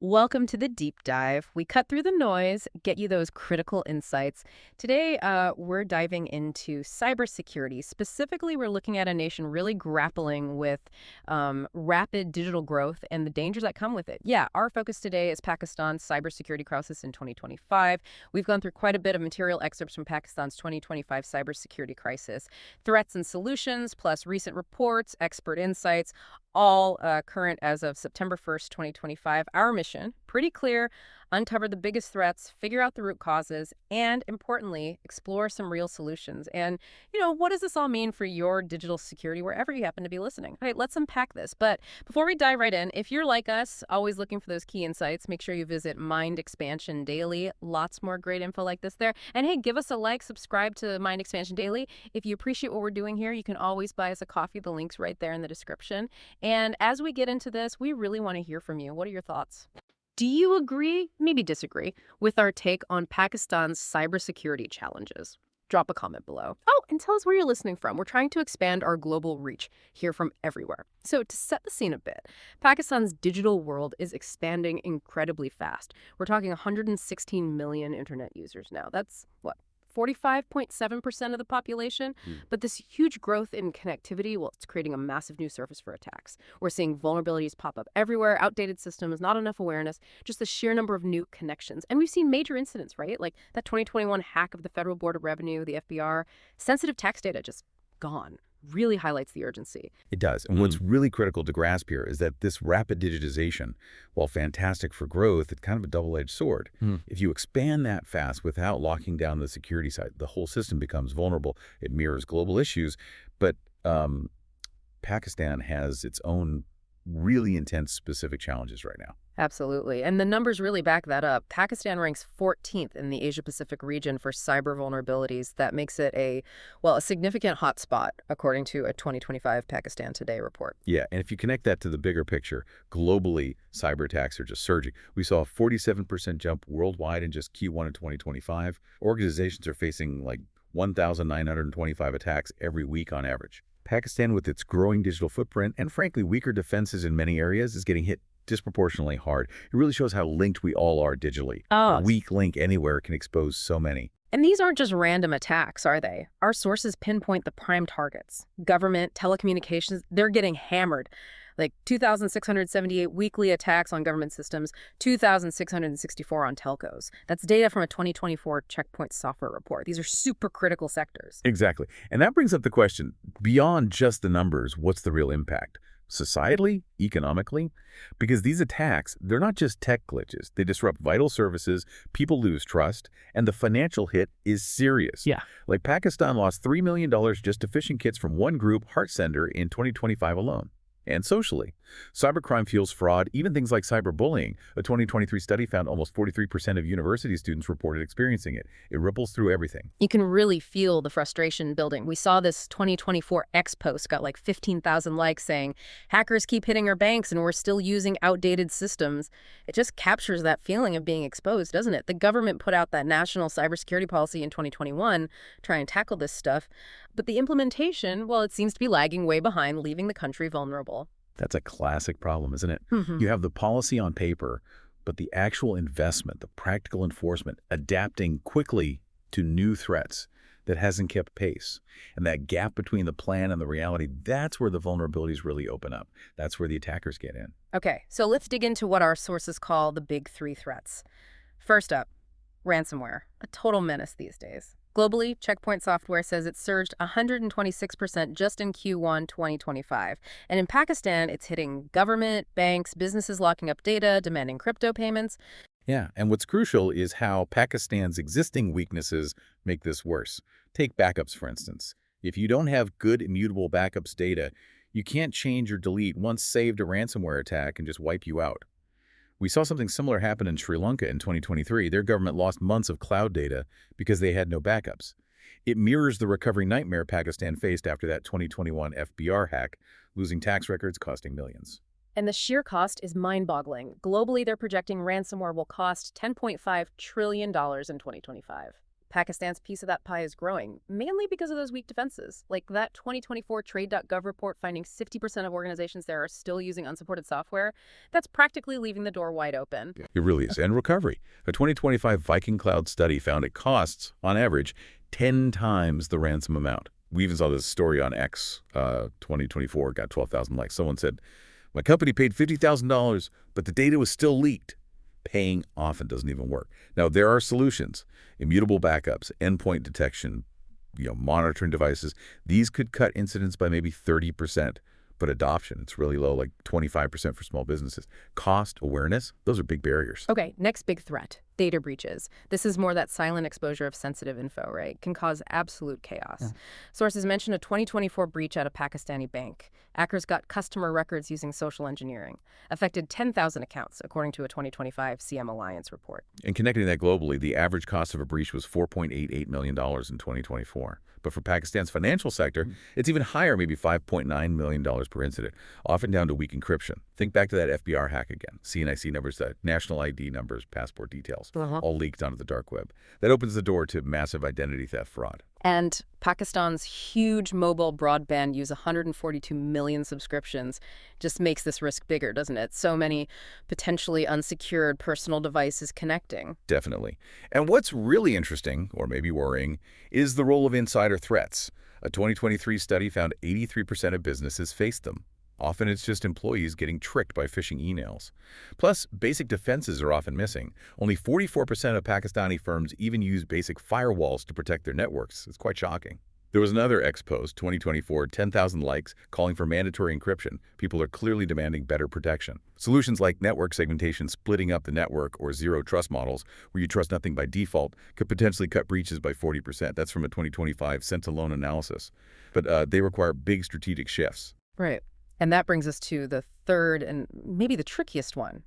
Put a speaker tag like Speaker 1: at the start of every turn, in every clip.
Speaker 1: Welcome to the deep dive. We cut through the noise, get you those critical insights. Today, we're diving into cybersecurity. Specifically, we're looking at a nation really grappling with rapid digital growth and the dangers that come with it. Yeah, our focus today is Pakistan's cybersecurity crisis in 2025. We've gone through quite a bit of material excerpts from Pakistan's 2025 cybersecurity crisis, threats and solutions, plus recent reports, expert insights, all current as of September 1st, 2025. Our mission, pretty clear: uncover the biggest threats, figure out the root causes, and importantly, explore some real solutions. And, what does this all mean for your digital security wherever you happen to be listening? All right, let's unpack this. But before we dive right in, if you're like us, always looking for those key insights, make sure you visit Mind Expansion Daily. Lots more great info like this there. And hey, give us a like, subscribe to Mind Expansion Daily. If you appreciate what we're doing here, you can always buy us a coffee. The link's right there in the description. And as we get into this, we really want to hear from you. What are your thoughts? Do you agree, maybe disagree, with our take on Pakistan's cybersecurity challenges? Drop a comment below. Oh, and tell us where you're listening from. We're trying to expand our global reach, hear from everywhere. So to set the scene a bit, Pakistan's digital world is expanding incredibly fast. We're talking 116 million internet users now. That's what? 45.7% of the population. But this huge growth in connectivity, well, it's creating a massive new surface for attacks. We're seeing vulnerabilities pop up everywhere, outdated systems, not enough awareness, just the sheer number of new connections. And we've seen major incidents, right? Like that 2021 hack of the Federal Board of Revenue, the FBR, sensitive tax data just gone. Really highlights the urgency.
Speaker 2: It does. And what's really critical to grasp here is that this rapid digitization, while fantastic for growth, it's kind of a double-edged sword. If you expand that fast without locking down the security side, the whole system becomes vulnerable. It mirrors global issues. But Pakistan has its own really intense specific challenges right now.
Speaker 1: Absolutely. And the numbers really back that up. Pakistan ranks 14th in the Asia-Pacific region for cyber vulnerabilities. That makes it a significant hotspot, according to a 2025 Pakistan Today report.
Speaker 2: Yeah, and if you connect that to the bigger picture, globally, cyber attacks are just surging. We saw a 47% jump worldwide in just Q1 of 2025. Organizations are facing like 1,925 attacks every week on average. Pakistan, with its growing digital footprint and frankly weaker defenses in many areas, is getting hit disproportionately hard. It really shows how linked we all are digitally.
Speaker 1: Oh.
Speaker 2: A weak link anywhere can expose so many.
Speaker 1: And these aren't just random attacks, are they? Our sources pinpoint the prime targets. Government, telecommunications, they're getting hammered. Like 2,678 weekly attacks on government systems, 2,664 on telcos. That's data from a 2024 Checkpoint software report. These are super critical sectors.
Speaker 2: Exactly. And that brings up the question, beyond just the numbers, what's the real impact? Societally, economically? Because these attacks, they're not just tech glitches. They disrupt vital services, people lose trust, and the financial hit is serious.
Speaker 1: Yeah.
Speaker 2: Like Pakistan lost $3 million just to phishing kits from one group, HeartSender, in 2025 alone. And socially, cybercrime fuels fraud, even things like cyberbullying. A 2023 study found almost 43% of university students reported experiencing it. It ripples through everything.
Speaker 1: You can really feel the frustration building. We saw this 2024 X post got like 15,000 likes saying, hackers keep hitting our banks and we're still using outdated systems. It just captures that feeling of being exposed, doesn't it? The government put out that national cybersecurity policy in 2021, trying to tackle this stuff. But the implementation, well, it seems to be lagging way behind, leaving the country vulnerable.
Speaker 2: That's a classic problem, isn't it? You have the policy on paper, but the actual investment, the practical enforcement, adapting quickly to new threats that hasn't kept pace. And that gap between the plan and the reality, that's where the vulnerabilities really open up. That's where the attackers get in.
Speaker 1: Okay, so let's dig into what our sources call the big three threats. First up, ransomware, a total menace these days. Globally, Checkpoint Software says it surged 126% just in Q1 2025. And in Pakistan, it's hitting government, banks, businesses locking up data, demanding crypto payments.
Speaker 2: Yeah, and what's crucial is how Pakistan's existing weaknesses make this worse. Take backups, for instance. If you don't have good immutable backups data, you can't change or delete once saved a ransomware attack and just wipe you out. We saw something similar happen in Sri Lanka in 2023. Their government lost months of cloud data because they had no backups. It mirrors the recovery nightmare Pakistan faced after that 2021 FBR hack, losing tax records, costing millions.
Speaker 1: And the sheer cost is mind-boggling. Globally, they're projecting ransomware will cost $10.5 trillion in 2025. Pakistan's piece of that pie is growing, mainly because of those weak defenses. Like that 2024 Trade.gov report finding 60% of organizations there are still using unsupported software. That's practically leaving the door wide open.
Speaker 2: Yeah, it really is. And recovery. A 2025 Viking Cloud study found it costs, on average, 10 times the ransom amount. We even saw this story on X, 2024, got 12,000 likes. Someone said, my company paid $50,000, but the data was still leaked. Paying often doesn't even work. Now, there are solutions. Immutable backups, endpoint detection, monitoring devices. These could cut incidents by maybe 30%. But adoption, it's really low, like 25% for small businesses. Cost, awareness, those are big barriers.
Speaker 1: Okay, next big threat, data breaches. This is more that silent exposure of sensitive info, right? Can cause absolute chaos. Yeah. Sources mention a 2024 breach at a Pakistani bank. Hackers got customer records using social engineering, affected 10,000 accounts, according to a 2025 CM Alliance report.
Speaker 2: And connecting that globally, the average cost of a breach was $4.88 million in 2024. But for Pakistan's financial sector, it's even higher, maybe $5.9 million per incident, often down to weak encryption. Think back to that FBR hack again. CNIC numbers, national ID numbers, passport details, all leaked onto the dark web. That opens the door to massive identity theft fraud.
Speaker 1: And Pakistan's huge mobile broadband use, 142 million subscriptions, just makes this risk bigger, doesn't it? So many potentially unsecured personal devices connecting.
Speaker 2: Definitely. And what's really interesting, or maybe worrying, is the role of insider threats. A 2023 study found 83% of businesses faced them. Often it's just employees getting tricked by phishing emails. Plus, basic defenses are often missing. Only 44% of Pakistani firms even use basic firewalls to protect their networks. It's quite shocking. There was another X post, 2024, 10,000 likes, calling for mandatory encryption. People are clearly demanding better protection. Solutions like network segmentation, splitting up the network, or zero trust models, where you trust nothing by default, could potentially cut breaches by 40%. That's from a 2025 Sentinel analysis. But they require big strategic shifts.
Speaker 1: Right. And that brings us to the third and maybe the trickiest one,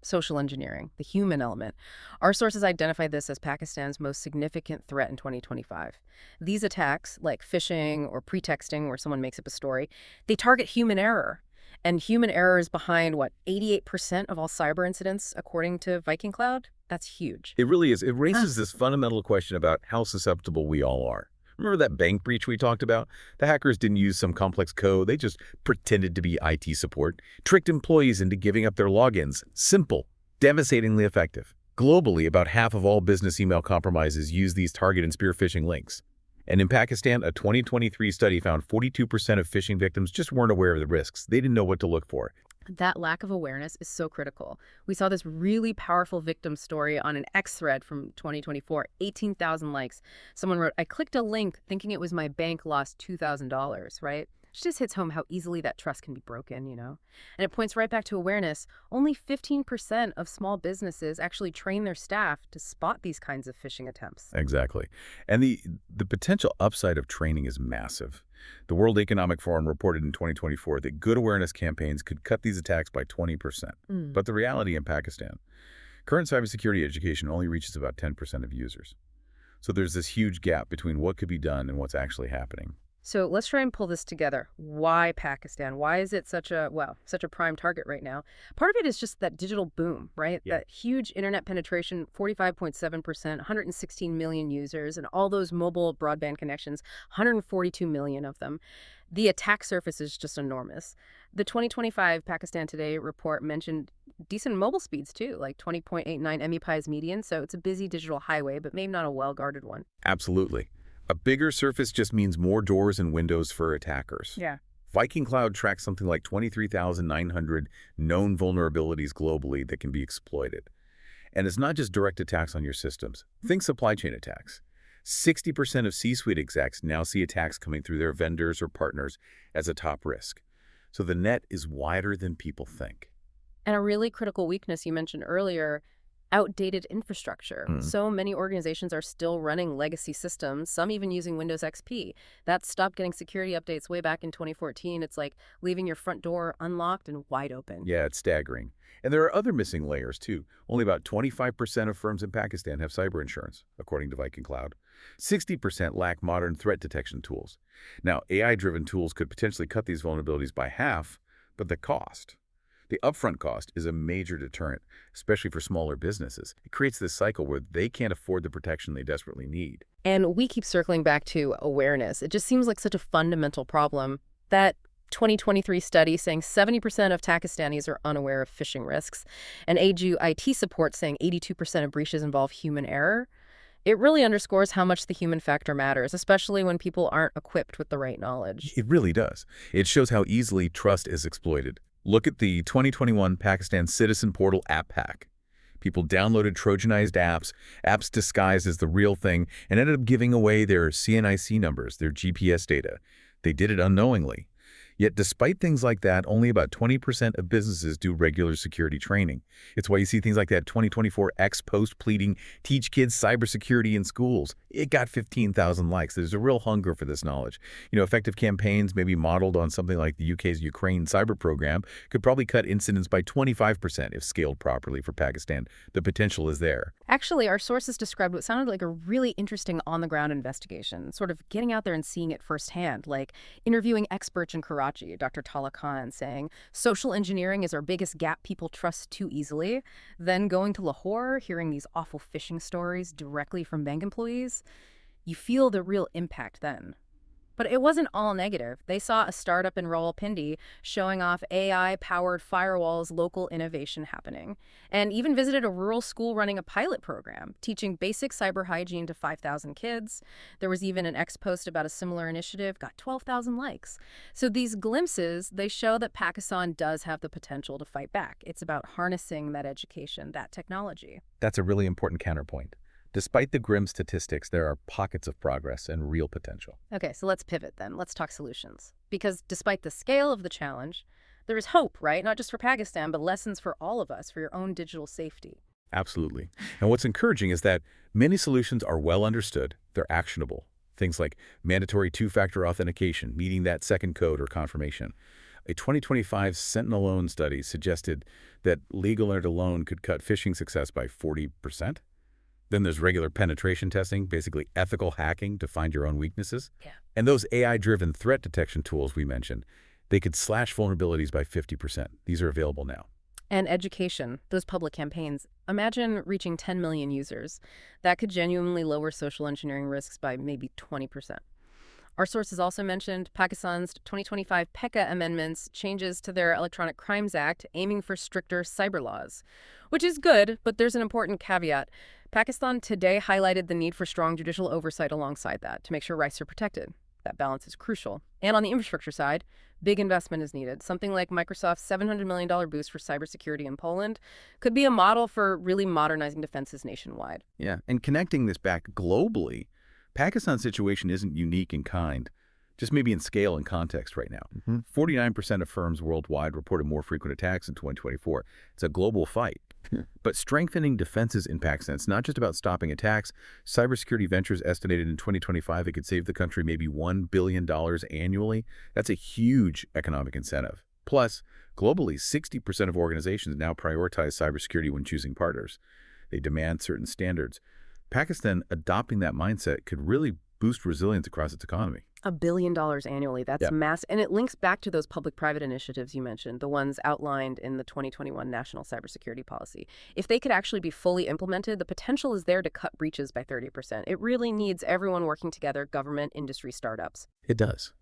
Speaker 1: social engineering, the human element. Our sources identify this as Pakistan's most significant threat in 2025. These attacks, like phishing or pretexting where someone makes up a story, they target human error. And human error is behind, 88% of all cyber incidents, according to Viking Cloud? That's huge.
Speaker 2: It really is. It raises this fundamental question about how susceptible we all are. Remember that bank breach we talked about? The hackers didn't use some complex code. They just pretended to be IT support, tricked employees into giving up their logins. Simple, devastatingly effective. Globally, about half of all business email compromises use these target and spear phishing links. And in Pakistan, a 2023 study found 42% of phishing victims just weren't aware of the risks. They didn't know what to look for.
Speaker 1: That lack of awareness is so critical. We saw this really powerful victim story on an X thread from 2024, 18,000 likes. Someone wrote, I clicked a link thinking it was my bank lost $2,000, right? It just hits home how easily that trust can be broken, And it points right back to awareness. Only 15% of small businesses actually train their staff to spot these kinds of phishing attempts.
Speaker 2: Exactly. And the potential upside of training is massive. The World Economic Forum reported in 2024 that good awareness campaigns could cut these attacks by 20%. But the reality in Pakistan, current cybersecurity education only reaches about 10% of users. So there's this huge gap between what could be done and what's actually happening.
Speaker 1: So let's try and pull this together. Why Pakistan? Why is it such a prime target right now? Part of it is just that digital boom, right?
Speaker 2: Yeah.
Speaker 1: That huge internet penetration, 45.7%, 116 million users, and all those mobile broadband connections, 142 million of them. The attack surface is just enormous. The 2025 Pakistan Today report mentioned decent mobile speeds too, like 20.89 Mbps median. So it's a busy digital highway, but maybe not a well-guarded one.
Speaker 2: Absolutely. A bigger surface just means more doors and windows for attackers.
Speaker 1: Yeah.
Speaker 2: Viking Cloud tracks something like 23,900 known vulnerabilities globally that can be exploited. And it's not just direct attacks on your systems. Think supply chain attacks. 60% of C-suite execs now see attacks coming through their vendors or partners as a top risk. So the net is wider than people think.
Speaker 1: And a really critical weakness you mentioned earlier, outdated infrastructure. So many organizations are still running legacy systems, some even using Windows XP. That stopped getting security updates way back in 2014. It's like leaving your front door unlocked and wide open.
Speaker 2: Yeah, it's staggering. And there are other missing layers, too. Only about 25% of firms in Pakistan have cyber insurance, according to Viking Cloud. 60% lack modern threat detection tools. Now, AI-driven tools could potentially cut these vulnerabilities by half, but the The upfront cost is a major deterrent, especially for smaller businesses. It creates this cycle where they can't afford the protection they desperately need.
Speaker 1: And we keep circling back to awareness. It just seems like such a fundamental problem. That 2023 study saying 70% of Pakistanis are unaware of phishing risks, and AGU IT support saying 82% of breaches involve human error. It really underscores how much the human factor matters, especially when people aren't equipped with the right knowledge.
Speaker 2: It really does. It shows how easily trust is exploited. Look at the 2021 Pakistan Citizen Portal app hack. People downloaded Trojanized apps disguised as the real thing, and ended up giving away their CNIC numbers, their GPS data. They did it unknowingly. Yet despite things like that, only about 20% of businesses do regular security training. It's why you see things like that 2024 X post pleading, teach kids cybersecurity in schools. It got 15,000 likes. There's a real hunger for this knowledge. Effective campaigns, maybe modeled on something like the UK's Ukraine cyber program, could probably cut incidents by 25% if scaled properly for Pakistan. The potential is there.
Speaker 1: Actually, our sources described what sounded like a really interesting on-the-ground investigation, sort of getting out there and seeing it firsthand, like interviewing experts in Karachi, Dr. Tala Khan, saying social engineering is our biggest gap people trust too easily, then going to Lahore, hearing these awful phishing stories directly from bank employees. You feel the real impact then. But it wasn't all negative. They saw a startup in Rawalpindi showing off AI-powered firewalls, local innovation happening, and even visited a rural school running a pilot program, teaching basic cyber hygiene to 5,000 kids. There was even an ex-post about a similar initiative, got 12,000 likes. So these glimpses, they show that Pakistan does have the potential to fight back. It's about harnessing that education, that technology.
Speaker 2: That's a really important counterpoint. Despite the grim statistics, there are pockets of progress and real potential.
Speaker 1: Okay, so let's pivot then. Let's talk solutions. Because despite the scale of the challenge, there is hope, right? Not just for Pakistan, but lessons for all of us for your own digital safety.
Speaker 2: Absolutely. And what's encouraging is that many solutions are well understood. They're actionable. Things like mandatory two-factor authentication, meeting that second code or confirmation. A 2025 Sentinel-Alone study suggested that legal alert alone could cut phishing success by 40%. Then there's regular penetration testing, basically ethical hacking to find your own weaknesses.
Speaker 1: Yeah.
Speaker 2: And those AI-driven threat detection tools we mentioned, they could slash vulnerabilities by 50%. These are available now.
Speaker 1: And education, those public campaigns. Imagine reaching 10 million users. That could genuinely lower social engineering risks by maybe 20%. Our sources also mentioned Pakistan's 2025 PECA amendments, changes to their Electronic Crimes Act, aiming for stricter cyber laws. Which is good, but there's an important caveat. Pakistan today highlighted the need for strong judicial oversight alongside that to make sure rights are protected. That balance is crucial. And on the infrastructure side, big investment is needed. Something like Microsoft's $700 million boost for cybersecurity in Poland could be a model for really modernizing defenses nationwide.
Speaker 2: Yeah, and connecting this back globally, Pakistan's situation isn't unique in kind, just maybe in scale and context right now. 49% of firms worldwide reported more frequent attacks in 2024. It's a global fight. But strengthening defenses in Pakistan, it's not just about stopping attacks. Cybersecurity Ventures estimated in 2025 it could save the country maybe $1 billion annually. That's a huge economic incentive. Plus, globally, 60% of organizations now prioritize cybersecurity when choosing partners. They demand certain standards. Pakistan adopting that mindset could really boost resilience across its economy.
Speaker 1: $1 billion annually. That's massive. And it links back to those public-private initiatives you mentioned, the ones outlined in the 2021 National Cybersecurity Policy. If they could actually be fully implemented, the potential is there to cut breaches by 30%. It really needs everyone working together, government, industry, startups.
Speaker 2: It does.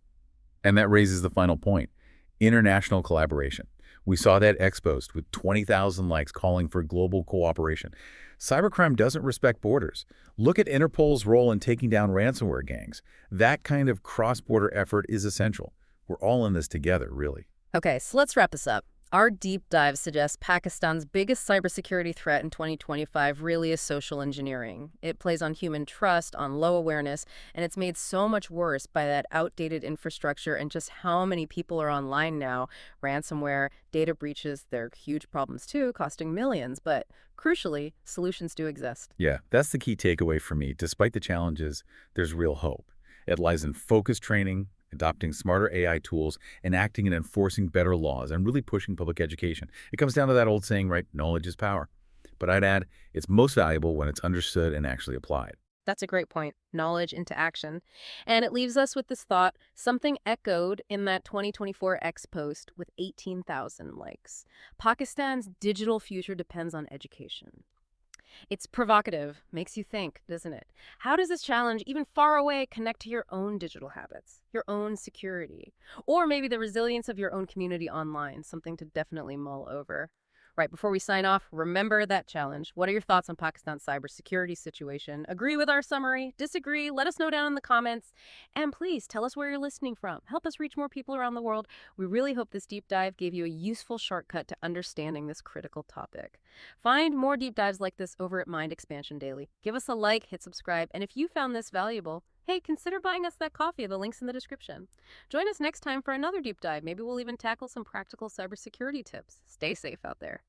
Speaker 2: And that raises the final point, international collaboration. We saw that X-post with 20,000 likes calling for global cooperation. Cybercrime doesn't respect borders. Look at Interpol's role in taking down ransomware gangs. That kind of cross-border effort is essential. We're all in this together, really.
Speaker 1: Okay, so let's wrap this up. Our deep dive suggests Pakistan's biggest cybersecurity threat in 2025 really is social engineering. It plays on human trust, on low awareness, and it's made so much worse by that outdated infrastructure and just how many people are online now. Ransomware, data breaches, they're huge problems too, costing millions, but crucially, solutions do exist.
Speaker 2: Yeah, that's the key takeaway for me. Despite the challenges, there's real hope. It lies in focused training, adopting smarter AI tools, and acting and enforcing better laws, and really pushing public education. It comes down to that old saying, right? Knowledge is power. But I'd add, it's most valuable when it's understood and actually applied.
Speaker 1: That's a great point. Knowledge into action. And it leaves us with this thought, something echoed in that 2024 X post with 18,000 likes. Pakistan's digital future depends on education. It's provocative, makes you think, doesn't it? How does this challenge, even far away, connect to your own digital habits, your own security, or maybe the resilience of your own community online? Something to definitely mull over. Right, before we sign off, remember that challenge. What are your thoughts on Pakistan's cybersecurity situation? Agree with our summary? Disagree? Let us know down in the comments. And please tell us where you're listening from. Help us reach more people around the world. We really hope this deep dive gave you a useful shortcut to understanding this critical topic. Find more deep dives like this over at Mind Expansion Daily. Give us a like, hit subscribe, and if you found this valuable, hey, consider buying us that coffee. The link's in the description. Join us next time for another deep dive. Maybe we'll even tackle some practical cybersecurity tips. Stay safe out there.